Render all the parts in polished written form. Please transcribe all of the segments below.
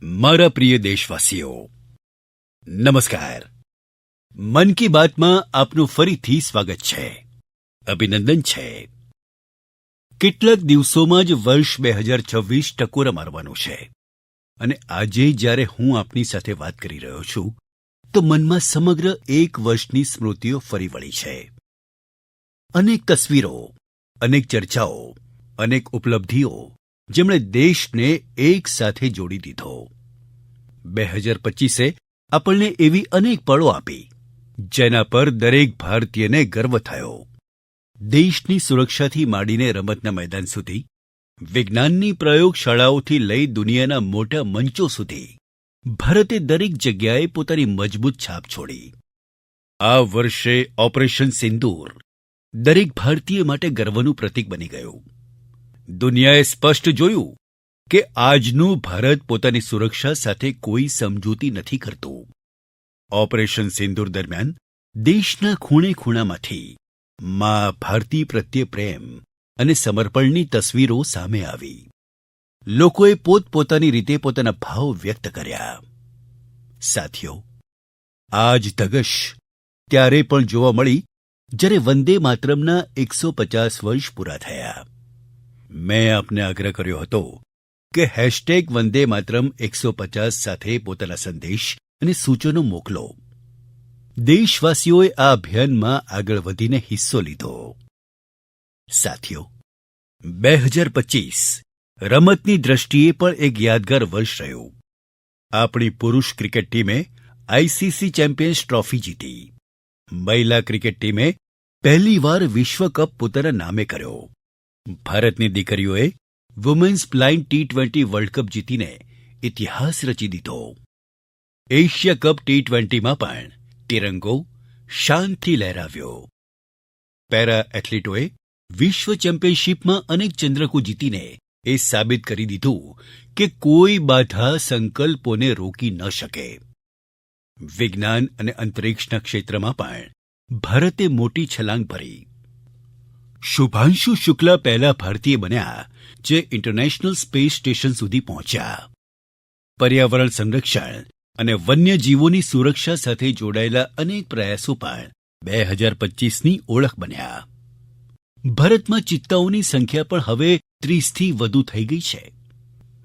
મારા પ્રિય દેશવાસીઓ, નમસ્કાર. મન કી બાતમાં આપનું ફરીથી સ્વાગત છે. અભિનંદન છે. કેટલાક દિવસોમાં જ વર્ષ 2026 ટકોરા મારવાનું છે અને આજે જ્યારે હું આપની સાથે વાત કરી રહ્યો છું તો મનમાં સમગ્ર એક વર્ષની સ્મૃતિઓ ફરી વળી છે. અનેક તસવીરો, અનેક ચર્ચાઓ, અનેક ઉપલબ્ધિઓ જેમણે દેશને એક સાથે જોડી દીધો. 2025એ આપણને એવી અનેક પળો આપી જેના પર દરેક ભારતીયને ગર્વ થયો. દેશની સુરક્ષાથી માંડીને રમતના મેદાન સુધી, વિજ્ઞાનની પ્રયોગશાળાઓથી લઈ દુનિયાના મોટા મંચો સુધી ભારતે દરેક જગ્યાએ પોતાની મજબૂત છાપ છોડી. આ વર્ષે ઓપરેશન સિંદૂર દરેક ભારતીય માટે ગર્વનું પ્રતીક બની ગયું. દુનિયાએ સ્પષ્ટ જોયું કે આજનું ભારત પોતાની સુરક્ષા સાથે કોઈ સમજૂતી નથી કરતું. ઓપરેશન સિંદૂર દરમિયાન દેશના ખૂણે-ખૂણામાંથી મા ભારતી પ્રત્યે પ્રેમ અને સમર્પણની તસવીરો સામે આવી. લોકોએ પોતપોતાની રીતે પોતાના ભાવ વ્યક્ત કર્યા. સાથીઓ, આ જ ધગશ ત્યારે પણ જોવા મળી જ્યારે વંદે માતરમના 150 વર્ષ પૂરા થયા. મેં આપને આગ્રહ કર્યો હતો કે વંદે માતરમ 150 સાથે પોતાના સંદેશ અને સૂચનો મોકલો. દેશવાસીઓએ આ અભિયાનમાં આગળ વધીને હિસ્સો લીધો. સાથીઓ, 2025 રમતની દ્રષ્ટિએ પણ એક યાદગાર વર્ષ રહ્યું. આપણી પુરુષ ક્રિકેટ ટીમે આઈસીસી ચેમ્પિયન્સ ટ્રોફી જીતી. મહિલા ક્રિકેટ ટીમે પહેલીવાર વિશ્વ કપ પોતાના નામે કર્યો. ભારતની દીકરીઓએ વુમેન્સ બ્લાઇન્ડ ટી20 વર્લ્ડ કપ જીતીને ઇતિહાસ રચી દીધો. એશિયા કપ ટી20માં પણ તિરંગો શાનથી લહેરાવ્યો. પેરા એથ્લીટોએ વિશ્વ ચેમ્પિયનશિપમાં અનેક ચંદ્રકો જીતીને એ સાબિત કરી દીધું કે કોઈ બાધા સંકલ્પોને રોકી ન શકે. વિજ્ઞાન અને અંતરિક્ષના ક્ષેત્રમાં પણ ભારતે મોટી છલાંગ ભરી. શુભાંશુ શુક્લા પહેલા ભારતીય બન્યા જે ઇન્ટરનેશનલ સ્પેસ સ્ટેશન સુધી પહોંચ્યા. પર્યાવરણ સંરક્ષણ અને વન્યજીવોની સુરક્ષા સાથે જોડાયેલા અનેક પ્રયાસો પણ 2025ની ઓળખ બન્યા. ભારતમાં ચિત્તાઓની સંખ્યા પણ હવે 30થી વધુ થઈ ગઈ છે.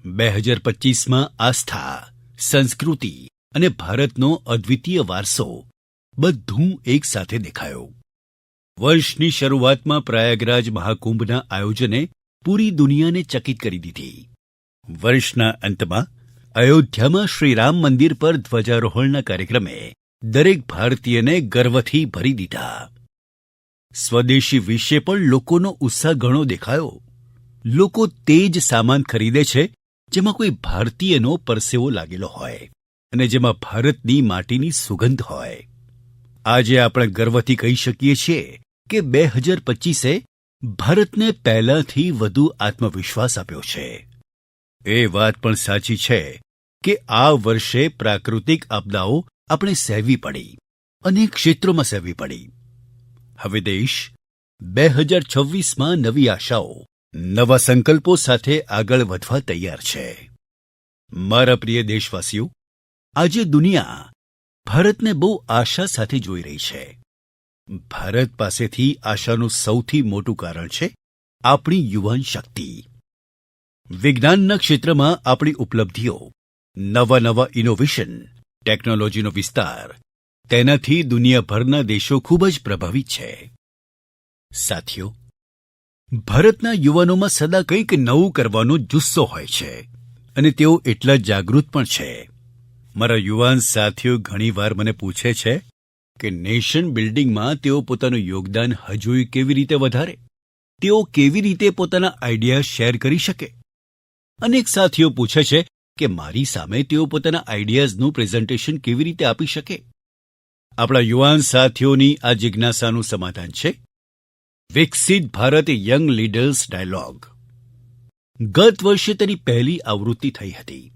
2025માં આસ્થા, સંસ્કૃતિ અને ભારતનો અદ્વિતીય વારસો બધું એક સાથે દેખાયો. વર્ષની શરૂઆતમાં પ્રયાગરાજ મહાકુંભના આયોજને પૂરી દુનિયાને ચકિત કરી દીધી. વર્ષના અંતમાં અયોધ્યામાં શ્રી રામ મંદિર પર ધ્વજારોહણના કાર્યક્રમે દરેક ભારતીયને ગર્વથી ભરી દીધા. સ્વદેશી વિશે પણ લોકોનો ઉત્સાહ ઘણો દેખાયો. લોકો તે જ સામાન ખરીદે છે જેમાં કોઈ ભારતીયનો પરસેવો લાગેલો હોય અને જેમાં ભારતની માટીની સુગંધ હોય. આજે આપણે ગર્વથી કહી શકીએ છીએ કે 2025એ ભારતને પહેલાંથી વધુ આત્મવિશ્વાસ આપ્યો છે. એ વાત પણ સાચી છે કે આ વર્ષે પ્રાકૃતિક આપદાઓ આપણે સહેવી પડી, અનેક ક્ષેત્રોમાં સહેવી પડી. હવે દેશ 2026માં નવી આશાઓ, નવા સંકલ્પો સાથે આગળ વધવા તૈયાર છે. મારા પ્રિય દેશવાસીઓ, આજે દુનિયા ભારતને બહુ આશા સાથે જોઈ રહી છે. ભારત પાસેથી આશાનું સૌથી મોટું કારણ છે આપણી યુવાન શક્તિ. વિજ્ઞાનના ક્ષેત્રમાં આપણી ઉપલબ્ધિઓ, નવા ઇનોવેશન, ટેકનોલોજીનો વિસ્તાર, તેનાથી દુનિયાભરના દેશો ખૂબ જ પ્રભાવિત છે. સાથીઓ, ભારતના યુવાનોમાં સદા કંઈક નવું કરવાનો જુસ્સો હોય છે અને તેઓ એટલા જાગૃત પણ છે. મારા યુવાન સાથીઓ ઘણીવાર મને પૂછે છે કે નેશન બિલ્ડિંગમાં તેઓ પોતાનું યોગદાન હજુય કેવી રીતે વધારે, તેઓ કેવી રીતે પોતાના આઈડિયા શેર કરી શકે. અનેક સાથીઓ પૂછે છે કે મારી સામે તેઓ પોતાના આઈડિયાઝનું પ્રેઝન્ટેશન કેવી રીતે આપી શકે. આપણા યુવાન સાથીઓની આ જિજ્ઞાસાનું સમાધાન છે વિકસિત ભારત યંગ લીડર્સ ડાયલોગ. ગત વર્ષે તેની પહેલી આવૃત્તિ થઈ હતી.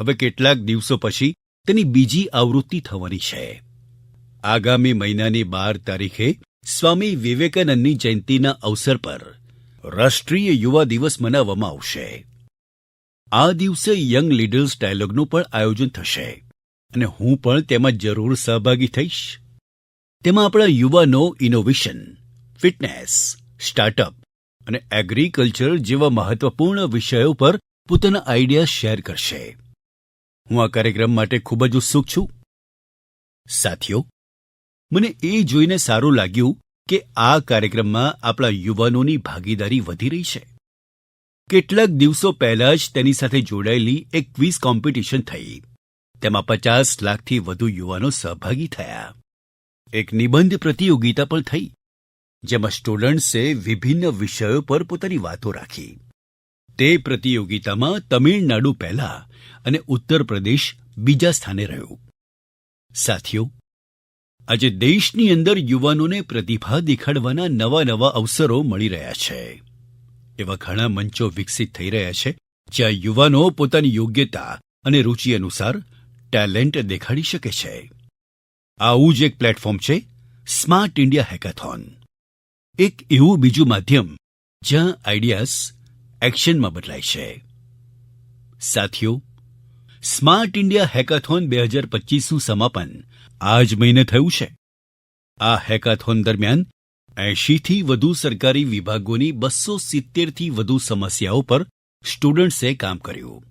હવે કેટલાક દિવસો પછી તેની બીજી આવૃત્તિ થવાની છે. આગામી મહિનાની 12 તારીખે સ્વામી વિવેકાનંદની જયંતિના અવસર પર રાષ્ટ્રીય યુવા દિવસ મનાવવામાં આવશે. આ દિવસે યંગ લીડર્સ ડાયલોગનું પણ આયોજન થશે અને હું પણ તેમાં જરૂર સહભાગી થઈશ. તેમાં આપણા યુવાનો ઇનોવેશન, ફિટનેસ, સ્ટાર્ટઅપ અને એગ્રીકલ્ચર જેવા મહત્વપૂર્ણ વિષયો પર પોતાના આઈડિયા શેર કરશે. હું આ કાર્યક્રમ માટે ખૂબ જ ઉત્સુક છું. સાથીઓ, મને એ જોઈને સારું લાગ્યું કે આ કાર્યક્રમમાં આપણા યુવાનોની ભાગીદારી વધી રહી છે. કેટલાક દિવસો પહેલા જ તેની સાથે જોડાયેલી એક ક્વિઝ કોમ્પિટિશન થઈ. તેમાં 50 લાખથી વધુ યુવાનો સહભાગી થયા. એક નિબંધ પ્રતિયોગિતા પણ થઈ, જેમાં સ્ટુડન્ટ્સે વિભિન્ન વિષયો પર પોતાની વાતો રાખી. તે પ્રતિયોગિતામાં તમિળનાડુ પહેલા અને ઉત્તર પ્રદેશ બીજા સ્થાને રહ્યું. સાથીઓ, આજે દેશની અંદર યુવાનોને પ્રતિભા દેખાડવાના નવા અવસરો મળી રહ્યા છે. એવા ઘણા મંચો વિકસિત થઈ રહ્યા છે, જ્યાં યુવાનો પોતાની યોગ્યતા અને રુચિ અનુસાર ટેલેન્ટ દેખાડી શકે છે. આવું જ એક પ્લેટફોર્મ છે સ્માર્ટ ઇન્ડિયા હેકાથોન. એક એવું બીજું માધ્યમ જ્યાં આઈડિયાઝ એક્શનમાં બદલાય છે. સાથીઓ, સ્માર્ટ ઇન્ડિયા હેકાથોન 2025નું સમાપન આ જ મહિને થયું છે. આ હેકાથોન દરમિયાન 80થી વધુ સરકારી વિભાગોની 270થી વધુ સમસ્યાઓ પર સ્ટુડન્ટ્સે કામ કર્યું.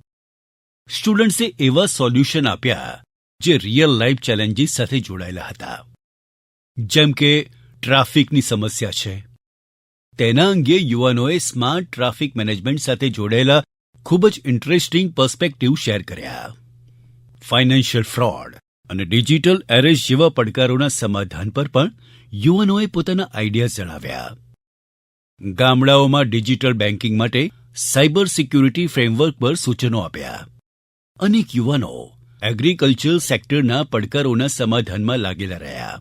સ્ટુડન્ટ્સે એવા સોલ્યુશન આપ્યા જે રિયલ લાઈફ ચેલેન્જીસ સાથે જોડાયેલા હતા. જેમ કે ટ્રાફિકની સમસ્યા છે, તેના અંગે યુવાનોએ સ્માર્ટ ટ્રાફિક મેનેજમેન્ટ સાથે જોડાયેલા ખૂબ જ ઇન્ટરેસ્ટિંગ પર્સ્પેક્ટિવ શેર કર્યા. ફાઇનાન્શિયલ ફ્રોડ અને ડિજિટલ એરેસ્ટ જેવા પડકારોના સમાધાન પર પણ યુવાનોએ પોતાના આઈડિયા જણાવ્યા. ગામડાઓમાં ડિજિટલ બેન્કિંગ માટે સાયબર સિક્યુરિટી ફ્રેમવર્ક પર સૂચનો આપ્યા. અનેક યુવાનો એગ્રીકલ્ચર સેક્ટરના પડકારોના સમાધાનમાં લાગેલા રહ્યા.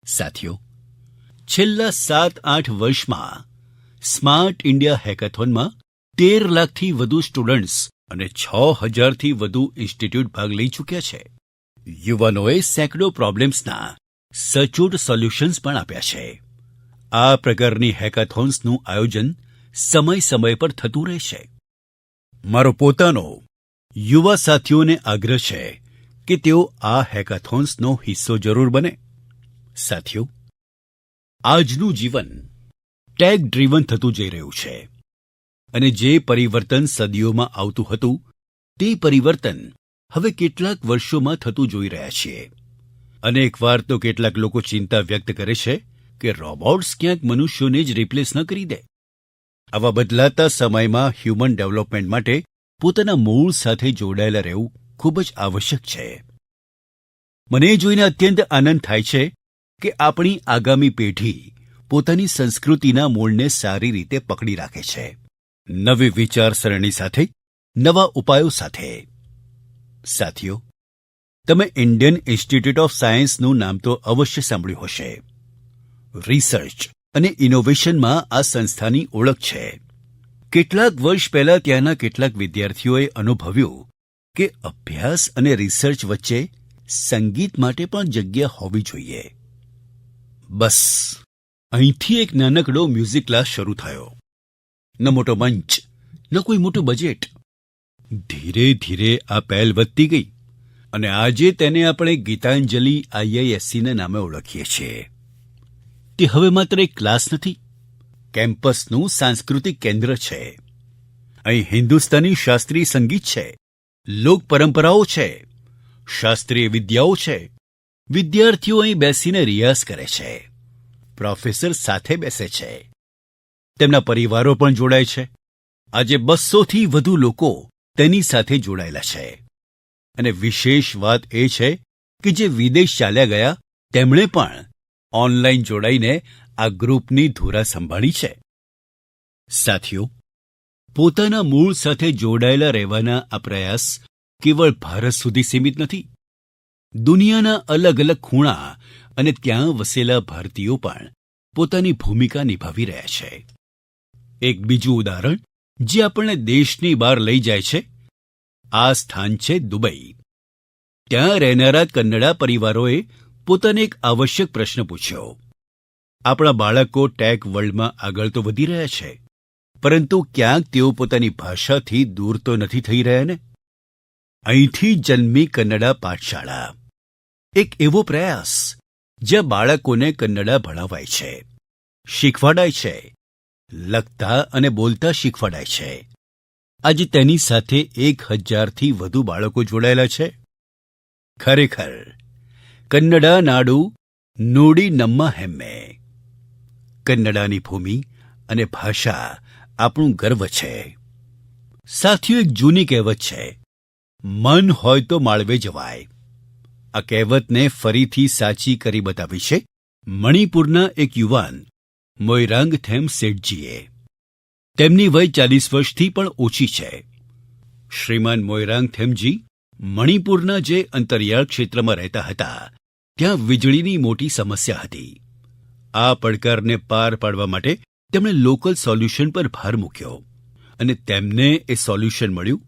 સાથીઓ, છેલ્લા 7-8 વર્ષમાં સ્માર્ટ ઇન્ડિયા હેકાથોનમાં 13 લાખથી વધુ સ્ટુડન્ટ્સ અને 6000થી વધુ ઇન્સ્ટિટ્યૂટ ભાગ લઈ ચૂક્યા છે. યુવાનોએ સેંકડો પ્રોબ્લેમ્સના સચોટ સોલ્યુશન્સ પણ આપ્યા છે. આ પ્રકારની હેકાથોન્સનું આયોજન સમય પર થતું રહેશે. મારો પોતાનો યુવા સાથીઓને આગ્રહ છે કે તેઓ આ હેકાથોન્સનો હિસ્સો જરૂર બને. સાથીઓ, આજનું જીવન ટેક ડ્રીવન થતું જઈ રહ્યું છે અને જે પરિવર્તન સદીઓમાં આવતું હતું, તે પરિવર્તન હવે કેટલાક વર્ષોમાં થતું જોઈ રહ્યા છીએ. અનેકવાર તો કેટલાક લોકો ચિંતા વ્યક્ત કરે છે કે રોબોટ્સ ક્યાંક મનુષ્યોને જ રિપ્લેસ ન કરી દે. આવા બદલાતા સમયમાં હ્યુમન ડેવલપમેન્ટ માટે પોતાના મૂળ સાથે જોડાયેલા રહેવું ખૂબ જ આવશ્યક છે. મને એ જોઈને અત્યંત આનંદ થાય છે કે આપણી આગામી પેઢી પોતાની સંસ્કૃતિના મૂળને સારી રીતે પકડી રાખે છે, નવી વિચારસરણી સાથે, નવા ઉપાયો સાથે. સાથીઓ, તમે ઇન્ડિયન ઇન્સ્ટિટ્યૂટ ઓફ સાયન્સનું નામ તો અવશ્ય સાંભળ્યું હશે. રિસર્ચ અને ઇનોવેશનમાં આ સંસ્થાની ઓળખ છે. કેટલાક વર્ષ પહેલા ત્યાંના કેટલાક વિદ્યાર્થીઓએ અનુભવ્યું કે અભ્યાસ અને રિસર્ચ વચ્ચે સંગીત માટે પણ જગ્યા હોવી જોઈએ. બસ અહીંથી એક નાનકડો મ્યુઝિક ક્લાસ શરૂ થયો. ન મોટો મંચ, ન કોઈ મોટું બજેટ. ધીરે ધીરે આ પહેલ વધતી ગઈ અને આજે તેને આપણે ગીતાંજલિ આઈઆઈએસસીના નામે ઓળખીએ છીએ. તે હવે માત્ર એક ક્લાસ નથી, કેમ્પસનું સાંસ્કૃતિક કેન્દ્ર છે. અહીં હિન્દુસ્તાની શાસ્ત્રીય સંગીત છે, લોક પરંપરાઓ છે, શાસ્ત્રીય વિદ્યાઓ છે. વિદ્યાર્થીઓ અહીં બેસીને રિયાઝ કરે છે, પ્રોફેસર સાથે બેસે છે, તેમના પરિવારો પણ જોડાય છે. આજે 200થી વધુ લોકો તેની સાથે જોડાયેલા છે. અને વિશેષ વાત એ છે કે જે વિદેશ ચાલ્યા ગયા, તેમણે પણ ઓનલાઈન જોડાઈને આ ગ્રુપની ધુરા સંભાળી છે. સાથીઓ, પોતાના મૂળ સાથે જોડાયેલા રહેવાના આ પ્રયાસ કેવળ ભારત સુધી સીમિત નથી. દુનિયાના અલગ અલગ ખૂણા અને ત્યાં વસેલા ભારતીયો પણ પોતાની ભૂમિકા નિભાવી રહ્યા છે. એક બીજું ઉદાહરણ જે આપણને દેશની બહાર લઈ જાય છે, આ સ્થાન છે દુબઈ. ત્યાં રહેનારા કન્નડા પરિવારોએ પોતાને એક આવશ્યક પ્રશ્ન પૂછ્યો. આપણા બાળકો ટેક વર્લ્ડમાં આગળ તો વધી રહ્યા છે, પરંતુ ક્યાંક તેઓ પોતાની ભાષાથી દૂર તો નથી થઈ રહ્યા ને? અહીંથી જન્મી કન્નડા પાઠશાળા, એક એવો પ્રયાસ જ્યાં બાળકોને કન્નડા ભણાવાય છે, શીખવાડાય છે, લખતા અને બોલતા શીખવાડાય છે. આજે તેની સાથે 1000થી વધુ બાળકો જોડાયેલા છે. ખરેખર કન્નડા નાડુ નુડી નમ્મા હેમ્મે. કન્નડાની ભૂમિ અને ભાષા આપણું ગર્વ છે. સાથીઓ, એક જૂની કહેવત છે, મન હોય તો માળવે જવાય. આ કહેવતને ફરીથી સાચી કરી બતાવી છે મણિપુરના એક યુવાન મોઇરાંગ થેમ સેઠજીએ. તેમની વય 40 વર્ષથી પણ ઓછી છે. શ્રીમાન મોઇરાંગ થેમજી મણિપુરના જે અંતરિયાળ ક્ષેત્રમાં રહેતા હતા, ત્યાં વીજળીની મોટી સમસ્યા હતી. આ પડકારને પાર પાડવા માટે તેમણે લોકલ સોલ્યુશન પર ભાર મૂક્યો અને તેમને એ સોલ્યુશન મળ્યું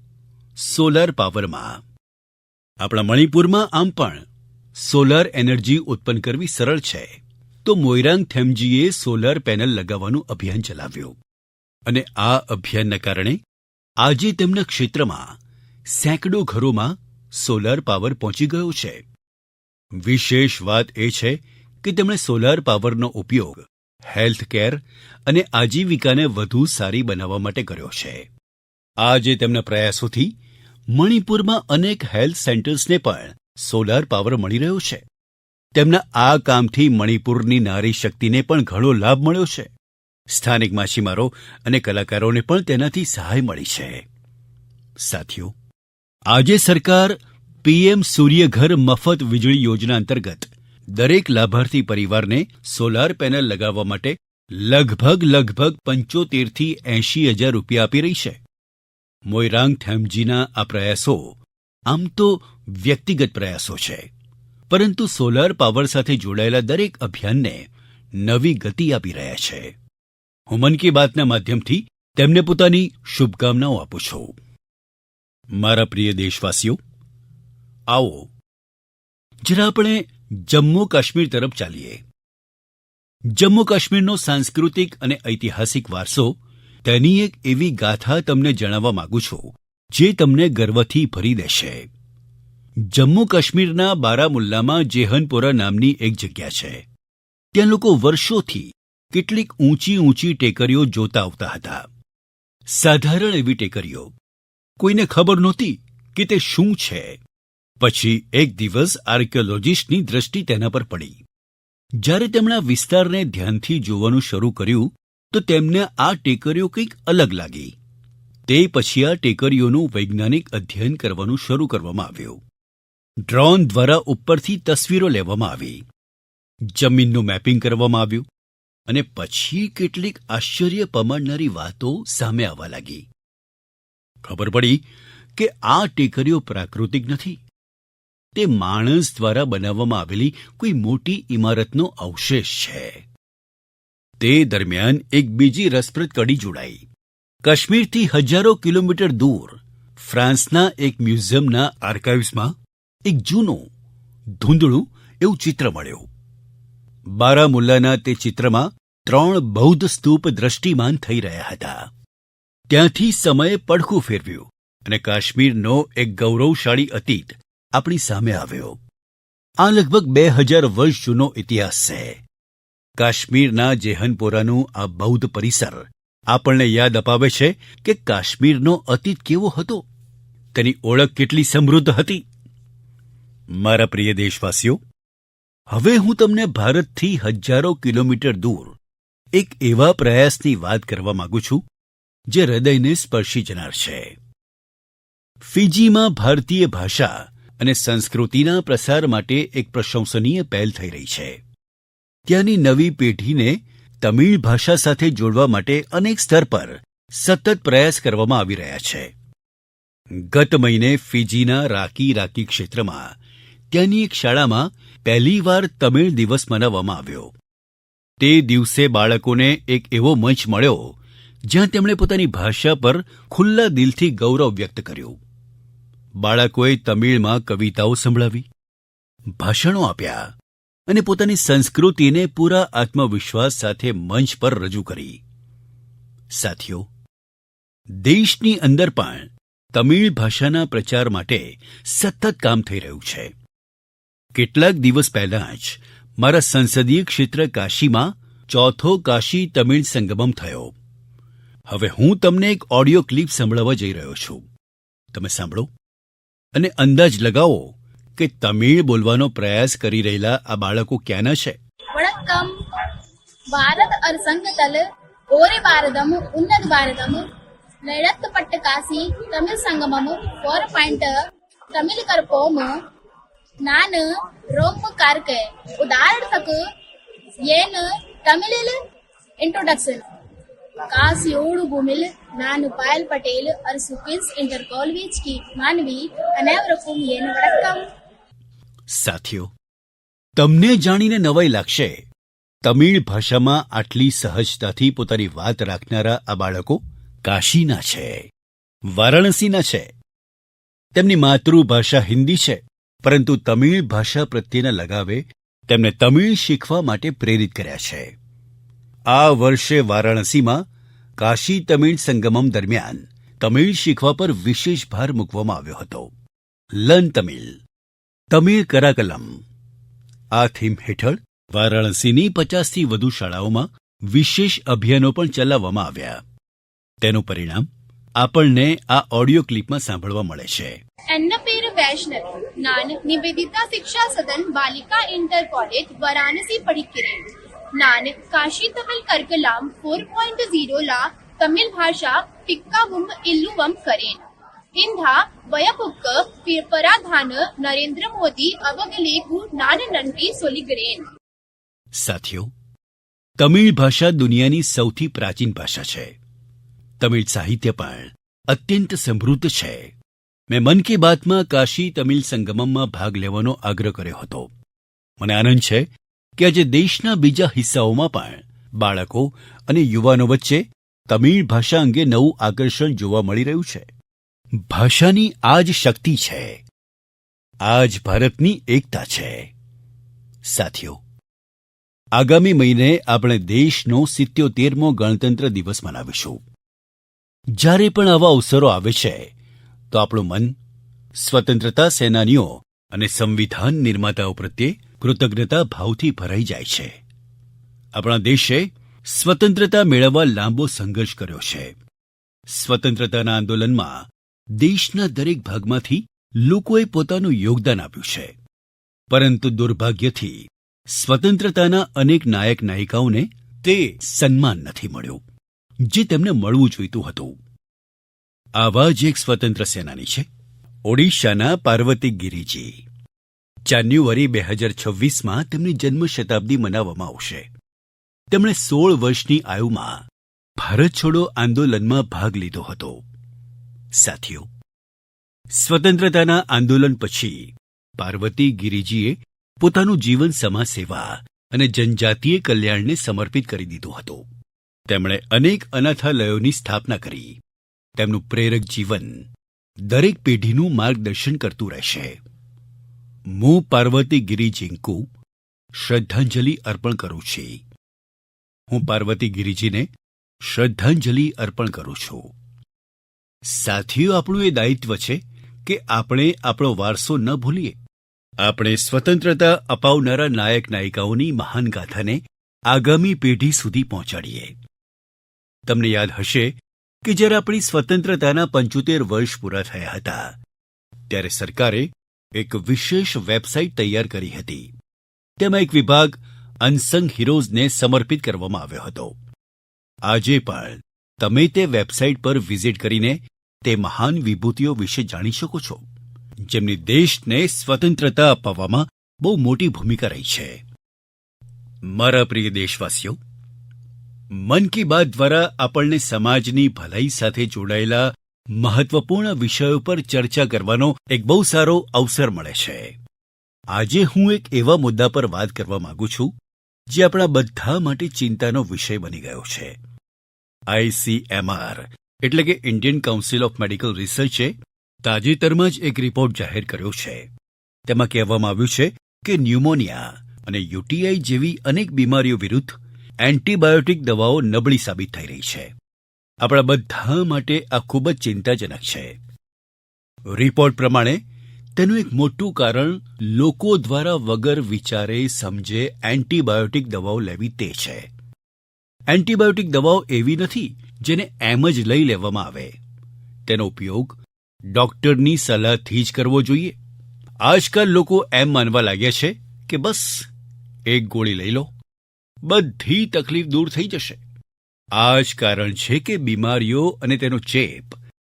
સોલાર પાવરમાં. આપણા મણિપુરમાં આમ પણ સોલાર એનર્જી ઉત્પન્ન કરવી સરળ છે. તો મોઇરાંગ થેમજીએ સોલાર પેનલ લગાવવાનું અભિયાન ચલાવ્યું અને આ અભિયાનના કારણે આજે તેમના ક્ષેત્રમાં સેંકડો ઘરોમાં સોલાર પાવર પહોંચી ગયો છે. વિશેષ વાત એ છે કે તેમણે સોલાર પાવરનો ઉપયોગ હેલ્થ કેર અને આજીવિકાને વધુ સારી બનાવવા માટે કર્યો છે. આજે તેમના પ્રયાસોથી મણિપુરમાં અનેક હેલ્થ સેન્ટર્સને પણ સોલાર પાવર મળી રહ્યો છે. તેમના આ કામથી મણિપુરની નારી શક્તિને પણ ઘણો લાભ મળ્યો છે. સ્થાનિક માછીમારો અને કલાકારોને પણ તેનાથી સહાય મળી છે. સાથીઓ, આજે સરકાર પીએમ સૂર્યઘર મફત વીજળી યોજના અંતર્ગત દરેક લાભાર્થી પરિવારને સોલાર પેનલ લગાવવા માટે લગભગ 75 થી 80 હજાર રૂપિયા આપી રહી છે. મોઇરાંગ થેમજીના આ પ્રયાસો આમ તો વ્યક્તિગત પ્રયાસો છે, પરંતુ સોલાર પાવર સાથે જોડાયેલા દરેક અભિયાનને નવી ગતિ આપી રહ્યા છે. હું મન કી બાતના માધ્યમથી તેમને પોતાની શુભકામનાઓ આપું છું. મારા પ્રિય દેશવાસીઓ, આવો જરા આપણે જમ્મુ કાશ્મીર તરફ ચાલીએ. જમ્મુ કાશ્મીરનો સાંસ્કૃતિક અને ઐતિહાસિક વારસો, તેની એક એવી ગાથા તમને જણાવવા માંગુ છું જે તમને ગર્વથી ભરી દેશે. જમ્મુ કાશ્મીરના બારામુલ્લામાં જેહનપોરા નામની એક જગ્યા છે. ત્યાં લોકો વર્ષોથી કેટલીક ઊંચી ટેકરીઓ જોતા આવતા હતા. સાધારણ એવી ટેકરીઓ, કોઈને ખબર નહોતી કે તે શું છે. પછી એક દિવસ આર્કિયોલોજિસ્ટની દ્રષ્ટિ તેના પર પડી. જ્યારે તેમણે આ વિસ્તારને ધ્યાનથી જોવાનું શરૂ કર્યું તો તેમને આ ટેકરીઓ કંઈક અલગ લાગી. તે પછી આ ટેકરીઓનું વૈજ્ઞાનિક અધ્યયન કરવાનું શરૂ કરવામાં આવ્યું. ડ્રોન દ્વારા ઉપરથી તસવીરો લેવામાં આવી, જમીનનું મેપિંગ કરવામાં આવ્યું અને પછી કેટલીક આશ્ચર્ય પમાડનારી વાતો સામે આવવા લાગી. ખબર પડી કે આ ટેકરીઓ પ્રાકૃતિક નથી, તે માણસ દ્વારા બનાવવામાં આવેલી કોઈ મોટી ઇમારતનો અવશેષ છે. તે દરમિયાન એક બીજી રસપ્રદ કડી જોડાઈ. કાશ્મીરથી હજારો કિલોમીટર દૂર ફ્રાન્સના એક મ્યુઝિયમના આર્કાઇવ્સમાં એક જૂનું, ધૂંધળું એવું ચિત્ર મળ્યું. બારામુલ્લાના તે ચિત્રમાં 3 બૌદ્ધ સ્તૂપ દ્રષ્ટિમાન થઈ રહ્યા હતા. ત્યાંથી સમયે પડખું ફેરવ્યું અને કાશ્મીરનો એક ગૌરવશાળી અતીત આપણી સામે આવ્યો. આ લગભગ 2000 વર્ષ જૂનો ઇતિહાસ છે. કાશ્મીરના જેહનપોરાનું આ બૌદ્ધ પરિસર આપણને યાદ અપાવે છે કે કાશ્મીરનો અતીત કેવો હતો, તેની ઓળખ કેટલી સમૃદ્ધ હતી. મારા પ્રિય દેશવાસીઓ, હવે હું તમને ભારતથી હજારો કિલોમીટર દૂર એક એવા પ્રયાસની વાત કરવા માંગુ છું જે હૃદયને સ્પર્શી જનાર છે. ફિજીમાં ભારતીય ભાષા અને સંસ્કૃતિના પ્રસાર માટે એક પ્રશંસનીય પહેલ થઈ રહી છે. ત્યાંની નવી પેઢીને તમિળ ભાષા સાથે જોડવા માટે અનેક સ્તર પર સતત પ્રયાસ કરવામાં આવી રહ્યા છે. ગત મહિને ફિજીના રાકી ક્ષેત્રમાં ત્યાંની એક શાળામાં પહેલીવાર તમિળ દિવસ મનાવવામાં આવ્યો. તે દિવસે બાળકોને એક એવો મંચ મળ્યો જ્યાં તેમણે પોતાની ભાષા પર ખુલ્લા દિલથી ગૌરવ વ્યક્ત કર્યું. બાળકોએ તમિળમાં કવિતાઓ સંભળાવી, ભાષણો આપ્યા અને પોતાની સંસ્કૃતિને પૂરા આત્મવિશ્વાસ સાથે મંચ પર રજૂ કરી. સાથીઓ, દેશની અંદર પણ તમિળ ભાષાના પ્રચાર માટે સતત કામ થઈ રહ્યું છે. કેટલાક દિવસ પહેલાં જ મારા સંસદીય ક્ષેત્ર કાશીમાં ચોથો કાશી તમિળ સંગમમ થયો. હવે હું તમને એક ઓડિયો ક્લિપ સંભળાવવા જઈ રહ્યો છું. તમે સાંભળો અને અંદાજ લગાવો કે તમિળ બોલવાનો પ્રયાસ કરી રહેલા આ બાળકો ક્યાંના છે. வணக்கம். பாரத் அரசங்கத்தல் ஓரே பாரதம் உன்னத பாரதம் நடத்தப்பட்ட காசி தமிழ் சங்கமம் 4 தமிழ் கற்போம் நான் ரொம்ப கார்க்க உதாரணத்துக்கு ஏன் தமிழில் இன்ட்ரோடக்ஷன் காசியோடு பூமியில் நான் பாயல் பட்டேல் அரசு குயின்ஸ் இன்டர் காலேஜ் की मानवी अनेवरकुम येन वणक्कम. સાથીઓ, તમને જાણીને નવાઈ લાગશે. તમિળ ભાષામાં આટલી સહજતાથી પોતાની વાત રાખનારા આ બાળકો કાશીના છે, વારાણસીના છે. તેમની માતૃભાષા હિન્દી છે, પરંતુ તમિળ ભાષા પ્રત્યેના લગાવે તેમને તમિળ શીખવા માટે પ્રેરિત કર્યા છે. આ વર્ષે વારાણસીમાં કાશી તમિળ સંગમમ દરમિયાન તમિળ શીખવા પર વિશેષ ભાર મૂકવામાં આવ્યો હતો. લર્ન તમિલ, તમિળ કરાકલમ. આ થીમ હેઠળ વારાણસીની 50થી વધુ શાળાઓમાં વિશેષ અભિયાનો પણ ચલાવવામાં આવ્યા. તેનું પરિણામ આપણને આ ઓડિયો ક્લિપમાં સાંભળવા મળે છે. એના પેર વૈષ્ણવ નાન નિવેદિતા શિક્ષા સદન બાલિકા ઇન્ટર કોલેજ વારાણસી படிக்கிறேன். நான் காஷி தமிழ் கற்கலாம் 4.0 ला तमिल भाषा टिक्कावुम इल्लुवम करेन. इंधा वयपुक्क पराधान नरेंद्र मोदी अवगलेगु नान नंटी सोलिगरेन. સાથીઓ, તમિળ ભાષા દુનિયાની સૌથી પ્રાચીન ભાષા છે. તમિળ સાહિત્ય પણ અત્યંત સમૃદ્ધ છે. મેં મન કી બાતમાં કાશી તમિલ સંગમમમાં ભાગ લેવાનો આગ્રહ કર્યો હતો. મને આનંદ છે કે આજે દેશના બીજા હિસ્સાઓમાં પણ બાળકો અને યુવાનો વચ્ચે તમિળ ભાષા અંગે નવું આકર્ષણ જોવા મળી રહ્યું છે. ભાષાની આ જ શક્તિ છે, આ જ ભારતની એકતા છે. સાથીઓ, આગામી મહિને આપણે દેશનો 77મો ગણતંત્ર દિવસ મનાવીશું. જ્યારે પણ આવા અવસરો આવે છે તો આપણું મન સ્વતંત્રતા સેનાનીઓ અને સંવિધાન નિર્માતાઓ પ્રત્યે કૃતજ્ઞતા ભાવથી ભરાઈ જાય છે. આપણા દેશે સ્વતંત્રતા મેળવવા લાંબો સંઘર્ષ કર્યો છે. સ્વતંત્રતાના આંદોલનમાં દેશના દરેક ભાગમાંથી લોકોએ પોતાનું યોગદાન આપ્યું છે. પરંતુ દુર્ભાગ્યથી સ્વતંત્રતાના અનેક નાયક નાયિકાઓને તે સન્માન નથી મળ્યું જે તેમને મળવું જોઈતું હતું. આવા જ એક સ્વતંત્ર સેનાની છે ઓડિશાના પાર્વતી ગિરિજી. જાન્યુઆરી 2026માં તેમની જન્મ શતાબ્દી મનાવવામાં આવશે. તેમણે 16 વર્ષની આયુમાં ભારત છોડો આંદોલનમાં ભાગ લીધો હતો. સાથીઓ, સ્વતંત્રતાના આંદોલન પછી પાર્વતી ગિરિજીએ પોતાનું જીવન સમાજ સેવા અને જનજાતીય કલ્યાણને સમર્પિત કરી દીધું હતું. તેમણે અનેક અનાથાલયોની સ્થાપના કરી. તેમનું પ્રેરક જીવન દરેક પેઢીનું માર્ગદર્શન કરતું રહેશે. હું પાર્વતી ગિરિજીଙ୍କୁ શ્રદ્ધાંજલિ અર્પણ કરું છું. હું પાર્વતી ગિરિજીને શ્રદ્ધાંજલિ અર્પણ કરું છું. સાથીઓ, આપણું એ દાયિત્વ છે કે આપણે આપણો વારસો ન ભૂલીએ. આપણે સ્વતંત્રતા અપાવનારા નાયક નાયિકાઓની મહાન ગાથાને આગામી પેઢી સુધી પહોંચાડીએ. તમને યાદ હશે કે જ્યારે આપણી સ્વતંત્રતાના 75 વર્ષ પૂરા થયા હતા ત્યારે સરકારે એક વિશેષ વેબસાઇટ તૈયાર કરી હતી. તેમાં એક વિભાગ અનસંગ હીરોઝને સમર્પિત કરવામાં આવ્યો હતો. આજે પણ તમે તે વેબસાઇટ પર વિઝિટ કરીને તે મહાન વિભૂતિઓ વિશે જાણી શકો છો જેમની દેશને સ્વતંત્રતા અપાવવામાં બહુ મોટી ભૂમિકા રહી છે. મારા પ્રિય દેશવાસીઓ, મન કી બાત દ્વારા આપણને સમાજની ભલાઈ સાથે જોડાયેલા મહત્વપૂર્ણ વિષયો પર ચર્ચા કરવાનો એક બહુ સારો અવસર મળે છે. આજે હું એક એવા મુદ્દા પર વાત કરવા માંગુ છું જે આપણા બધા માટે ચિંતાનો વિષય બની ગયો છે. ICMR એટલે કે ઇન્ડિયન કાઉન્સિલ ઓફ મેડિકલ રિસર્ચે તાજેતરમાં જ એક રિપોર્ટ જાહેર કર્યો છે. તેમાં કહેવામાં આવ્યું છે કે ન્યુમોનિયા અને યુટીઆઈ જેવી અનેક બીમારીઓ વિરુદ્ધ એન્ટિબાયોટિક દવાઓ નબળી સાબિત થઈ રહી છે. આપણા બધા માટે આ ખૂબ જ ચિંતાજનક છે. રિપોર્ટ પ્રમાણે તેનું એક મોટું કારણ લોકો દ્વારા વગર વિચારે સમજે એન્ટિબાયોટિક દવાઓ લેવી તે છે. એન્ટિબાયોટિક દવાઓ એવી નથી જેને એમ જ લઈ લેવામાં આવે. તેનો ઉપયોગ ડૉક્ટરની સલાહથી જ કરવો જોઈએ. આજકાલ લોકો એમ માનવા લાગ્યા છે કે બસ એક ગોળી લઈ લો, બધી તકલીફ દૂર થઈ જશે. આ જ કારણ છે કે બીમારીઓ અને તેનો ચેપ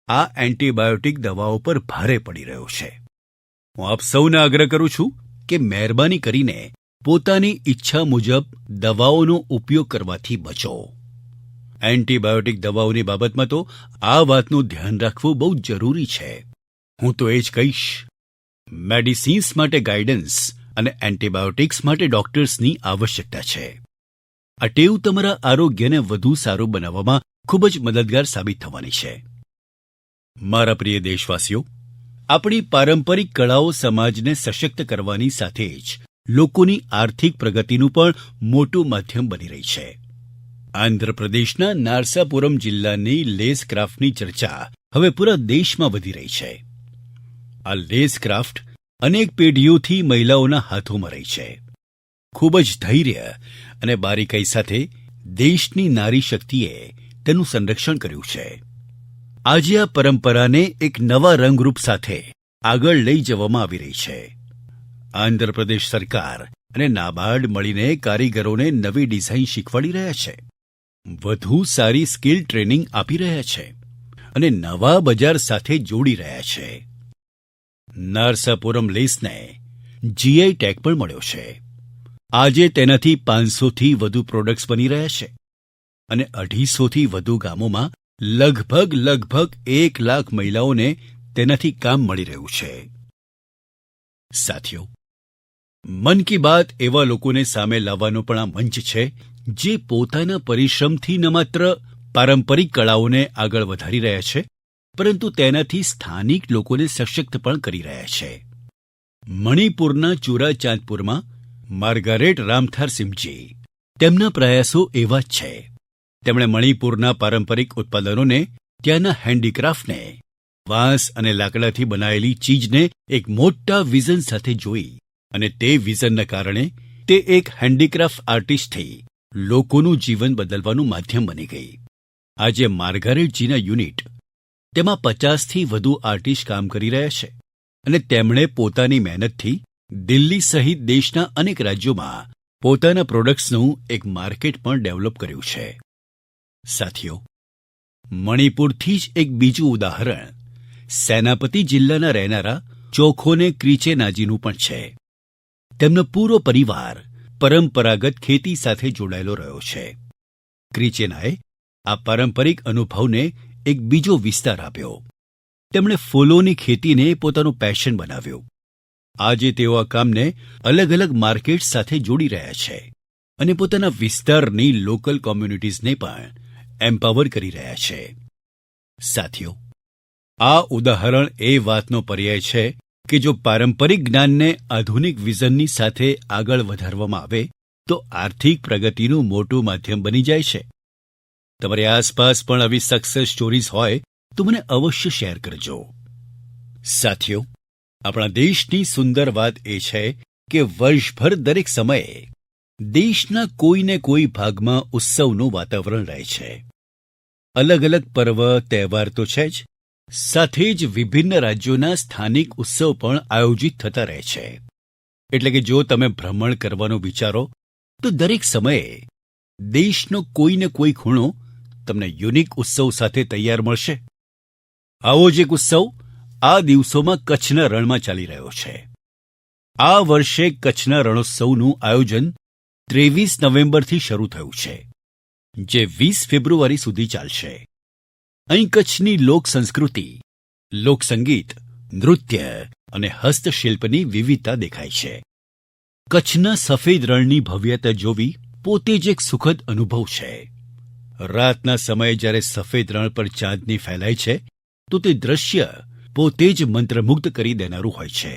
આ એન્ટિબાયોટિક દવાઓ પર ભારે પડી રહ્યો છે. હું આપ સૌને આગ્રહ કરું છું કે મહેરબાની કરીને પોતાની ઈચ્છા મુજબ દવાઓનો ઉપયોગ કરવાથી બચો. એન્ટિબાયોટિક દવાઓની બાબતમાં તો આ વાતનું ધ્યાન રાખવું બહુ જરૂરી છે. હું તો એ જ કહીશ, મેડિસિન્સ માટે ગાઈડન્સ અને એન્ટિબાયોટિક્સ માટે ડૉક્ટર્સની આવશ્યકતા છે. આ ટેવ તમારા આરોગ્યને વધુ સારું બનાવવામાં ખૂબ જ મદદગાર સાબિત થવાની છે. મારા પ્રિય દેશવાસીઓ, આપણી પારંપરિક કળાઓ સમાજને સશક્ત કરવાની સાથે જ લોકોની આર્થિક પ્રગતિનું પણ મોટું માધ્યમ બની રહી છે. આંધ્રપ્રદેશના નારસાપુરમ જિલ્લાની લેસ ક્રાફ્ટની ચર્ચા હવે પૂરા દેશમાં વધી રહી છે. આ લેસ ક્રાફ્ટ અનેક પેઢીઓથી મહિલાઓના હાથોમાં રહી છે. ખૂબ જ ધૈર્ય અને બારીકાઈ સાથે દેશની નારી શક્તિએ તેનું સંરક્ષણ કર્યું છે. આજે આ પરંપરાને એક નવા રંગરૂપ સાથે આગળ લઈ જવામાં આવી રહી છે. આંધ્રપ્રદેશ સરકાર અને નાબાર્ડ મળીને કારીગરોને નવી ડિઝાઇન શીખવાડી રહ્યા છે, વધુ સારી સ્કિલ ટ્રેનિંગ આપી રહ્યા છે અને નવા બજાર સાથે જોડી રહ્યા છે. નારસાપુરમ લેસને જીઆઈ ટેગ પણ મળ્યો છે. આજે તેનાથી 500થી વધુ પ્રોડક્ટ્સ બની રહ્યા છે અને 250થી વધુ ગામોમાં લગભગ 1 લાખ મહિલાઓને તેનાથી કામ મળી રહ્યું છે. સાથીઓ, મન કી બાત એવા લોકોને સામે લાવવાનો પણ આ મંચ છે જે પોતાના પરિશ્રમથી ન માત્ર પારંપરિક કળાઓને આગળ વધારી રહ્યા છે, પરંતુ તેનાથી સ્થાનિક લોકોને સશક્ત પણ કરી રહ્યા છે. મણિપુરના ચુરાચાંદપુરમાં માર્ગારેટ રામથારસિમજી, તેમના પ્રયાસો એવા જ છે. તેમણે મણિપુરના પારંપરિક ઉત્પાદનોને, ત્યાંના હેન્ડીક્રાફ્ટને, વાંસ અને લાકડાથી બનાયેલી ચીજને એક મોટા વિઝન સાથે જોઈ અને તે વિઝનના કારણે તે એક હેન્ડીક્રાફ્ટ આર્ટિસ્ટથી લોકોનું જીવન બદલવાનું માધ્યમ બની ગઈ. આજે માર્ગારેટજીના યુનિટ, તેમાં 50થી વધુ આર્ટિસ્ટ કામ કરી રહ્યા છે અને તેમણે પોતાની મહેનતથી દિલ્હી સહિત દેશના અનેક રાજ્યોમાં પોતાના પ્રોડક્ટ્સનું એક માર્કેટ પણ ડેવલપ કર્યું છે. સાથીઓ, મણિપુરથી જ એક બીજું ઉદાહરણ સેનાપતિ જિલ્લાના રહેનારા ચોખોને ક્રીચેનાજીનું પણ છે. તેમનો પૂરો પરિવાર પરંપરાગત ખેતી સાથે જોડાયેલો રહ્યો છે. ક્રીચેનાએ આ પારંપરિક અનુભવને એક બીજો વિસ્તાર આપ્યો. તેમણે ફૂલોની ખેતીને પોતાનું પેશન બનાવ્યું. આજે તેઓ આ કામને અલગ અલગ માર્કેટ્સ સાથે જોડી રહ્યા છે અને પોતાના વિસ્તારની લોકલ કોમ્યુનિટીઝને પણ એમ્પાવર કરી રહ્યા છે. સાથીઓ, આ ઉદાહરણ એ વાતનો પર્યાય છે કે જો પારંપરિક જ્ઞાનને આધુનિક વિઝનની સાથે આગળ વધારવામાં આવે તો આર્થિક પ્રગતિનું મોટું માધ્યમ બની જાય છે. તમારી આસપાસ પણ આવી સક્સેસ સ્ટોરીઝ હોય તો મને અવશ્ય શેર કરજો. સાથીઓ, આપણા દેશની સુંદર વાત એ છે કે વર્ષભર દરેક સમયે દેશના કોઈને કોઈ ભાગમાં ઉત્સવનું વાતાવરણ રહે છે. અલગ અલગ પર્વ તહેવાર તો છે જ, સાથે જ વિભિન્ન રાજ્યોના સ્થાનિક ઉત્સવ પણ આયોજિત થતા રહે છે. એટલે કે જો તમે ભ્રમણ કરવાનું વિચારો તો દરેક સમયે દેશનો કોઈને કોઈ ખૂણો તમને યુનિક ઉત્સવ સાથે તૈયાર મળશે. આવો જ એક ઉત્સવ આ દિવસોમાં કચ્છના રણમાં ચાલી રહ્યો છે. આ વર્ષે કચ્છના રણોત્સવનું આયોજન 23 નવેમ્બરથી શરૂ થયું છે, જે 20 ફેબ્રુઆરી સુધી ચાલશે. અહીં કચ્છની લોક સંસ્કૃતિ, લોકસંગીત, નૃત્ય અને હસ્તશિલ્પની વિવિધતા દેખાય છે. કચ્છના સફેદ રણની ભવ્યતા જોવી પોતે જ એક સુખદ અનુભવ છે. રાતના સમયે જ્યારે સફેદ રણ પર ચાંદની ફેલાય છે તો તે દ્રશ્ય પોતે જ મંત્રમુગ્ધ કરી દેનારું હોય છે.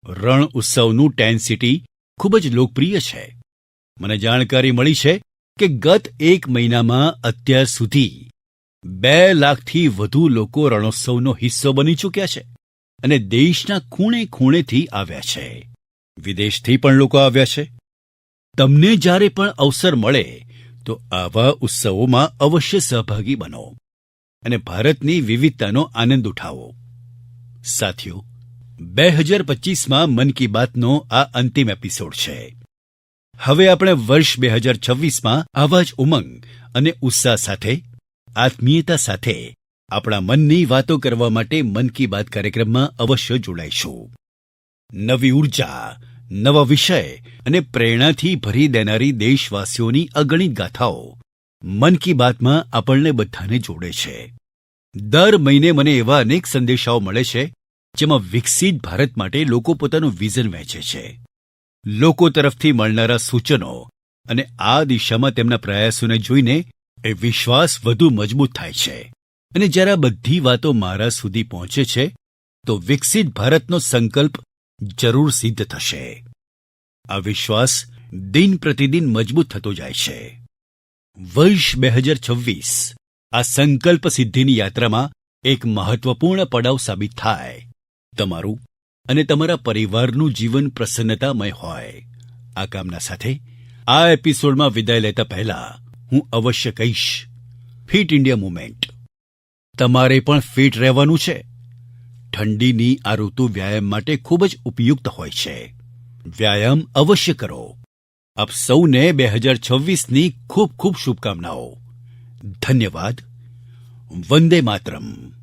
રણ ઉત્સવનું ટેન્ટ સિટી ખૂબ જ લોકપ્રિય છે. મને જાણકારી મળી છે કે ગત 1 મહિનામાં અત્યાર સુધી 2 લાખથી વધુ લોકો રણોત્સવનો હિસ્સો બની ચૂક્યા છે અને દેશના ખૂણે-ખૂણેથી આવ્યા છે. વિદેશથી પણ લોકો આવ્યા છે. તમને જ્યારે પણ અવસર મળે તો આવા ઉત્સવોમાં અવશ્ય સહભાગી બનો અને ભારતની વિવિધતાનો આનંદ ઉઠાવો. સાથીઓ, 2025માં મન કી બાતનો આ અંતિમ એપિસોડ છે. હવે આપણે વર્ષ 2026માં આવા જ ઉમંગ અને ઉત્સાહ સાથે, આત્મીયતા સાથે આપણા મનની વાતો કરવા માટે મન કી બાત કાર્યક્રમમાં અવશ્ય જોડાઈશું. નવી ઊર્જા, નવા વિષય અને પ્રેરણાથી ભરી દેનારી દેશવાસીઓની અગણિત ગાથાઓ મન કી બાતમાં આપણને બધાને જોડે છે. દર મહિને મને એવા અનેક સંદેશાઓ મળે છે જેમાં વિકસિત ભારત માટે લોકો પોતાનું વિઝન વહેંચે છે. લોકો તરફથી મળનારા સૂચનો અને આ દિશામાં તેમના પ્રયાસોને જોઈને એ વિશ્વાસ વધુ મજબૂત થાય છે. અને જ્યારે આ બધી વાતો મારા સુધી પહોંચે છે તો વિકસિત ભારતનો સંકલ્પ જરૂર સિદ્ધ થશે. આ વિશ્વાસ દિન પ્રતિદિન મજબૂત થતો જાય છે. વર્ષ 2026 આ સંકલ્પ સિદ્ધિની યાત્રામાં એક મહત્વપૂર્ણ પડાવ સાબિત થાય. તમારું અને તમારા પરિવારનું જીવન પ્રસન્નતામય હોય. આ કામના સાથે આ એપિસોડમાં વિદાય લેતા પહેલા હું અવશ્ય કહીશ, ફિટ ઇન્ડિયા મૂવમેન્ટ. તમારે પણ ફિટ રહેવાનું છે. ઠંડીની આ ઋતુ વ્યાયામ માટે ખૂબ જ ઉપયુક્ત હોય છે. વ્યાયામ અવશ્ય કરો. આપ સૌને 2026ની ખૂબ ખૂબ શુભકામનાઓ. ધન્યવાદ. વંદે માતરમ.